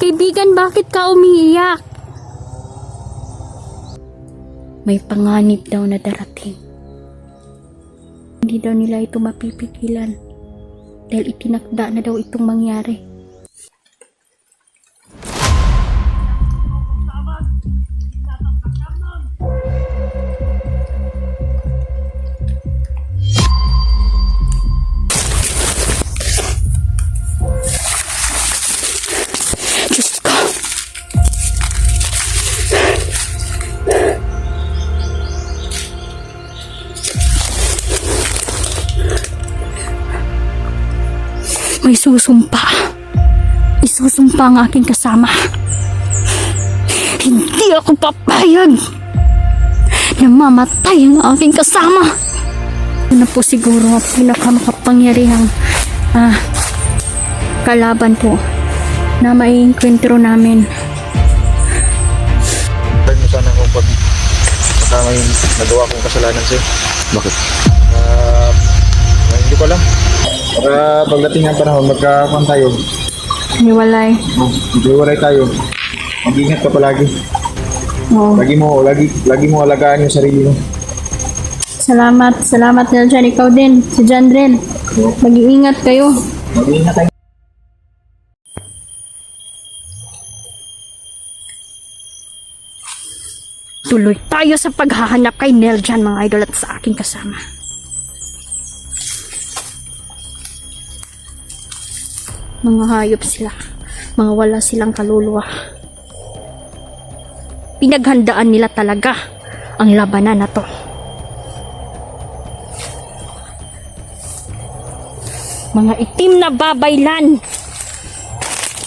Kaibigan, bakit ka umiiyak? May panganib daw na darating. Hindi daw nila ito mapipigilan dahil itinakda na daw itong mangyari. Diyos ko. May susumpa. Isusumpa ang aking kasama. Hindi ako papayag na mamatay ang aking kasama. Yun na po siguro ang pinakamakapangyarihang kalaban po na maiinkwentro namin. Try mo sana kung pag may nagawa kong kasalanan sa'yo. Bakit? Hindi ko alam. Para pagdating ng panahon, magkakakuan tayo. Niwalay. Maghiwalay tayo. Mag-ingat ka palagi. Oo. Lagi mo alagaan yung sarili mo. Salamat Neljan. Ikaw din, si Jandrel. Mag-iingat kayo. Mag-ingat tayo. Tuloy tayo sa paghahanap kay Neljan, mga idol, at sa aking kasama. Mga hayop sila. Mga wala silang kaluluwa. Pinaghandaan nila talaga ang labanan na to. Mga itim na babaylan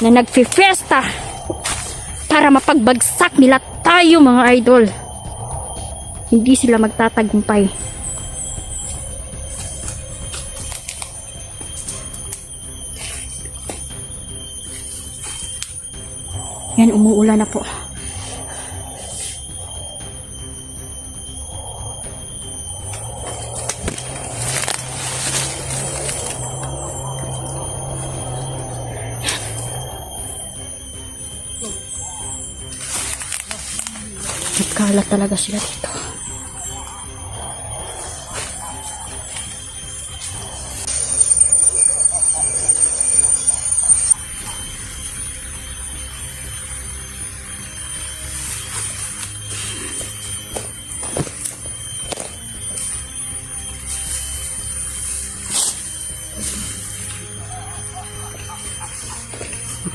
na nagfi-fiesta para mapagbagsak nila tayo, mga idol. Hindi sila magtatagumpay. Yan, umuulan na po. Nagkalat talaga sila dito.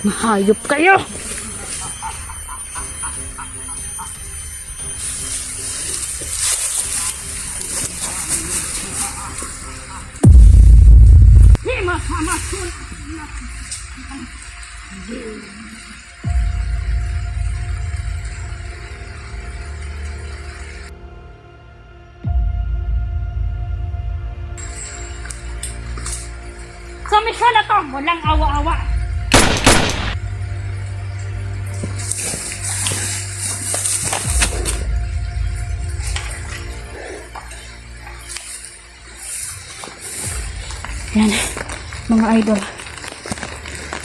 Mahayop kayo! Sa misyon na to, walang awa-awa. Yan, mga idol.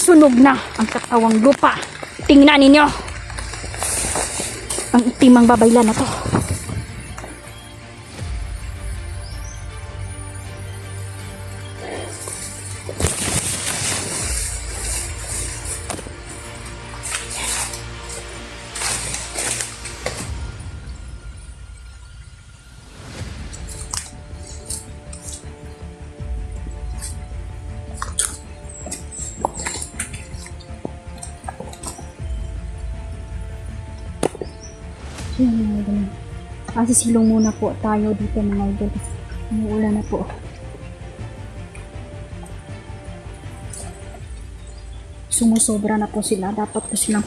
Sunog na ang katawang lupa. Tingnan ninyo. Ang itimang babaylan na to. Kasi silong muna po tayo dito, mga idol. Umuulan na po. Sumusobra na po sila. Dapat po silang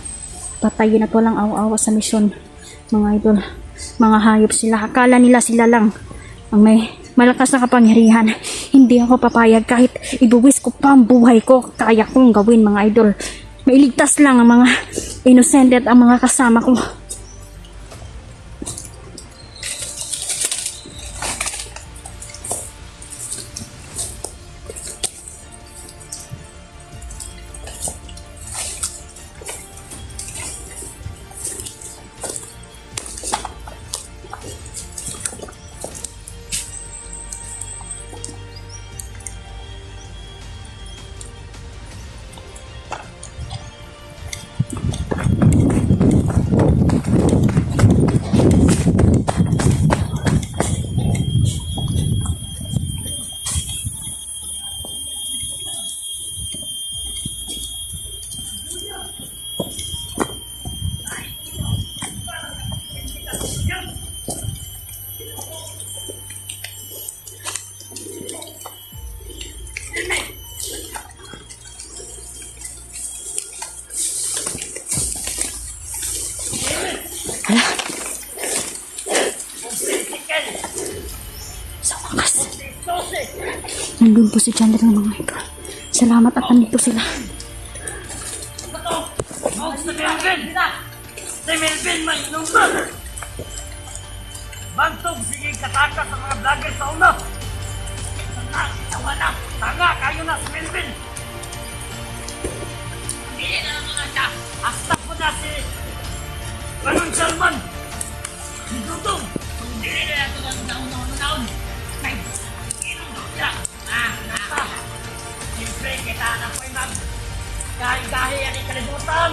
patayin na to lang awa-awa sa misyon, mga idol. Mga hayop sila. Akala nila sila lang ang may malakas na kapangyarihan. Hindi ako papayag kahit ibuwis ko pa ang buhay ko. Kaya kong gawin, mga idol. Mailigtas lang ang mga innocent at ang mga kasama ko. Nandun po si Chandra ng mga ito. Salamat at nandito sila. Si Melvin, may number! Bantog, sige kataka sa mga vlogger sa una! Tawa na! Taga, kayo na si Melvin! Pili na lang mga siya! Hasta po na si Manon Sherman! Si Dudong! Pili na lang ito ng naon-naon! Kay, inong doon siya! Siyempre, kita na po yung gahi-gahi yan yung kalibutan!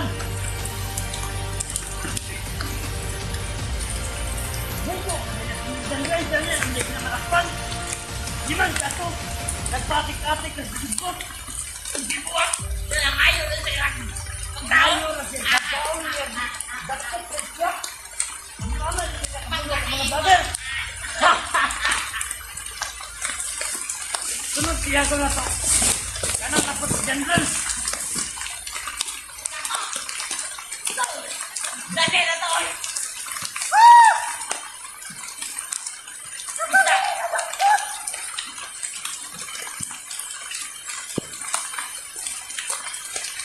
Jangan, hindi ko na malakpan. Diman ka to? Nagpatik-atik na si Dibot. Hindi mo ah. Dalang ayaw na siya. Ayaw na siya. Dakaw niya. Dakot na siya. Hindi mo na siya. Mga brother. Sunod siya ko na to. Kanang kapot si Jangan. Dali na to.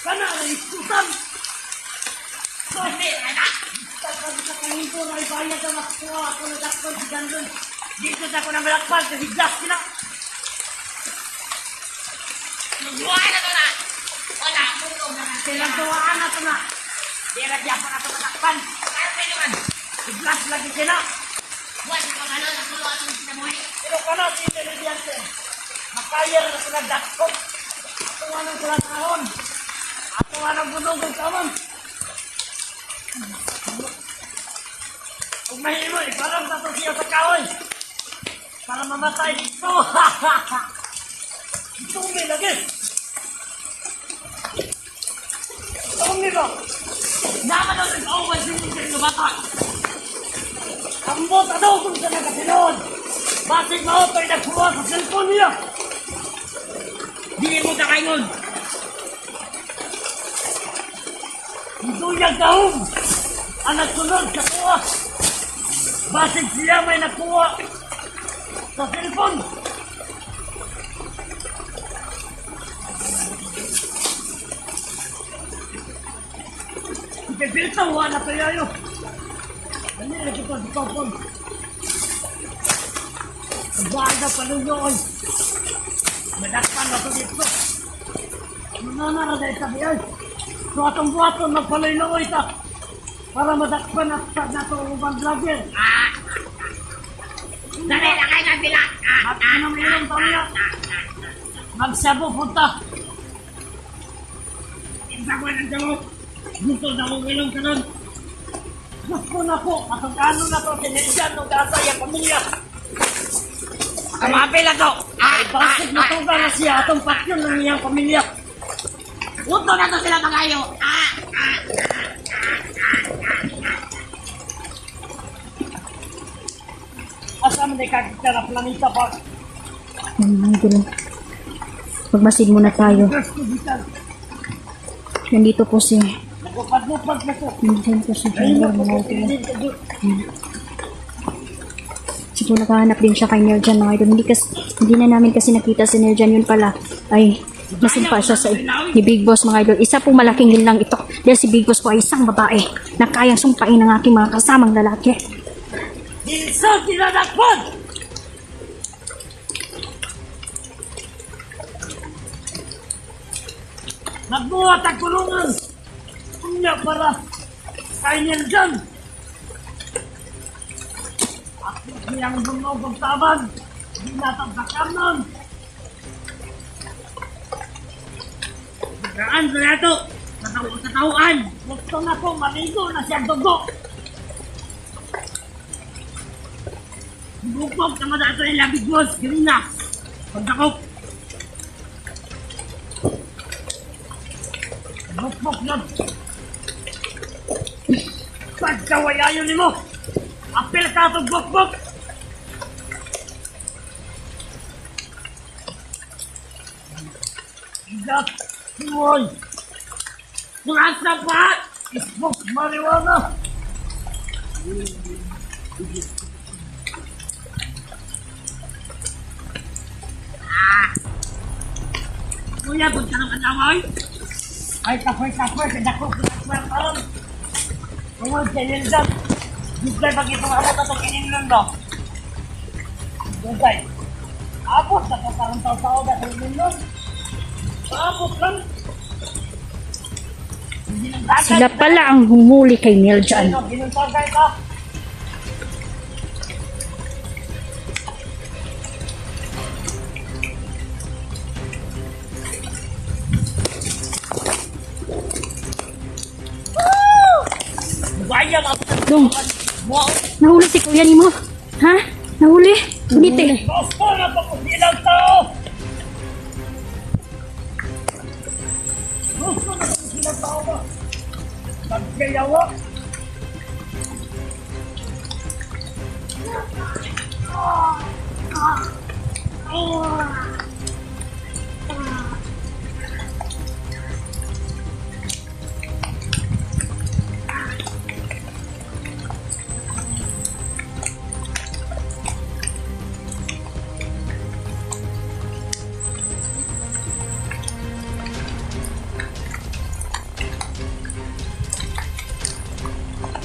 Kana ang isutan! Hindi, anak! Tapos sa kahinto na ibayad ang makuha ako na dakpan si Gandon. Dito sa ako na malakpan kasi gas sila. Nagbuhaan na ito na! Wala, mungkong na natin. Silang tuwaan na ito na. Di nagya pa na ito malakpan. Kaya pa naman. Gas lagi sila. Buwan sa pangalo, naguluhan ito sinamuhay. Pero kana si intelligente. Makaya na sila dakpan. Ito nga ng sila tahon. Ako nga nang bunogong kaman. Kung mahimo, iparang na ito siya sa kahoy. Para mamatay dito. Ito may lagi. Ito may ba? Naman daw nag-away sinigil na bata. Ambot daw kung siya nagkasinod. Basig maotoy nagkuha sa cellphone niya. Di mo kakaingon. Duyag daong ang nagsunod sa kuha. Basig siya may nakuha sa cellphone. Ipipilta, wala na kaya yun. Ano yung ito sa cellphone? Ang baga palunyoon. Madakpan na ito dito. Manana na dahil sabi ay. So atong buhaton magpaloy-loy ta para madakpan at na ito ubang vlogger. Dali na kayo ng bila. At ano mo yung pamilya? Magsabu punta. Insabu ng jamu. Gusto na kong ilong ka nun. Gusto na po. Atong ano na to. Sinigyan ng gasa yung pamilya. Kamapil na to. Ay basig na to na siya. Atong patyon ng iyang pamilya. Uto na to sila magayo. Asa man kakita na planeta pa. Idol. Magmasid muna tayo. Nandito po si... Nagpapad-lupad na to. Nandito po si Chandra mga idol. Siguro nakahanap din siya kay Nerjan mga idol. Hindi na namin kasi nakita si Nerjan, yun pala ay nasimpa siya sa ni Big Boss mga idol. Isa pong malaking din lang ito dahil si Big Boss po ay isang babae na kayang sumpain ng aking mga kasamang lalaki. Isa tinadakpan! Nagbuhat ang kulungan! Kunya para kainin dyan! Ako siyang bunog ang tabag! Hindi natang sakanon! Nagaan sa nato! Katauan! Gusto na po maligo na siyang dugo! Bukog na madato yung labig mo! Gawin na! Pagdakop! Bukbok yun! Pagkawayayon ni mo! Apil ka itong bukbok! Igat! Tumoy! Turas na pa! Isbok mariwana! Kuya, punta ng kanamoy. Ay, tapoy. Dako, pinagpar karon. Tungod sa Lindon. Dugay pag itong amot at itong ininlon do. Dugay. Apos, nakakarang tao-tao na sa Lindon. Apos lang. Hindi nang dagat. Sila pala ang humuli kay Neljan. Ginuntagay ka. Bayang ako sa Dong, mo. nahuli si kuya ni mo. Ha? Nahuli? Ulit eh. Gusto na pa kung ilang tao. Gusto na kung ilang tao ba? Magkayawa.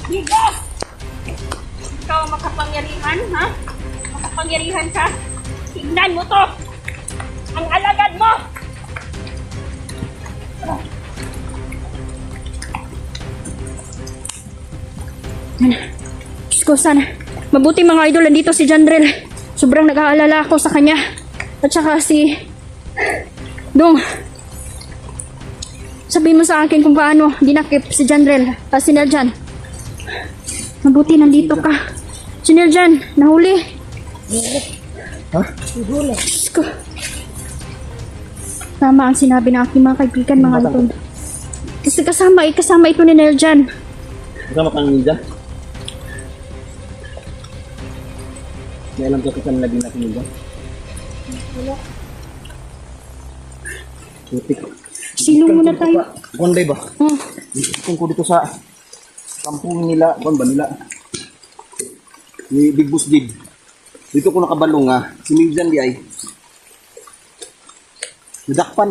Bigas! Ikaw ang makapangyarihan, ha? Makapangyarihan ka? Tignan mo to! Ang alagad mo! Diyos ko, sana. Mabuti mga idol, nandito si Jandrel. Sobrang nag-aalala ako sa kanya. At saka si... Dong, sabihin mo sa akin kung paano dinakip si Jandrel, si Neljan. Mabuti nandito ka. Si Neljan, nahuli. Ha? Diyos ko. Tama ang sinabi ng aking mga kaibigan, mga idol. Kasi kasama ito ni Neljan. Kasama kang ninja? May alam ka kung saan naging natin ninja? Wala. Putik. Silong muna tayo. Konday ba? Oh, Kung ko dito sa kampung nila, kon ba nila? Ni Big Boss Did. Dito ko nakabalong nga, si Mingjan di ay. Nadakpan.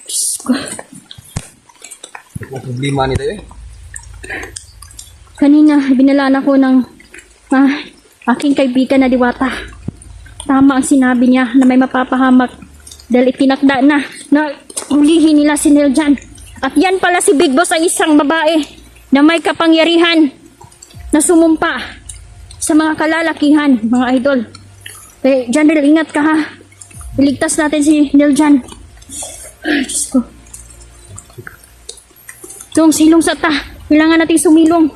Diyos ko. Ang problema nito eh. Kanina, binalaan ako ng aking kaibigan na Diwata. Tama ang sinabi niya na may mapapahamak dahil itinakda na ulihin nila si Neljan. At yan pala si Big Boss, ang isang babae na may kapangyarihan na sumumpa sa mga kalalakihan, mga idol. Eh, Jandrel, ingat ka ha. Iligtas natin si Neljan. Ay, Diyos ko. Dong, silong sa ta. Kailangan natin sumilong.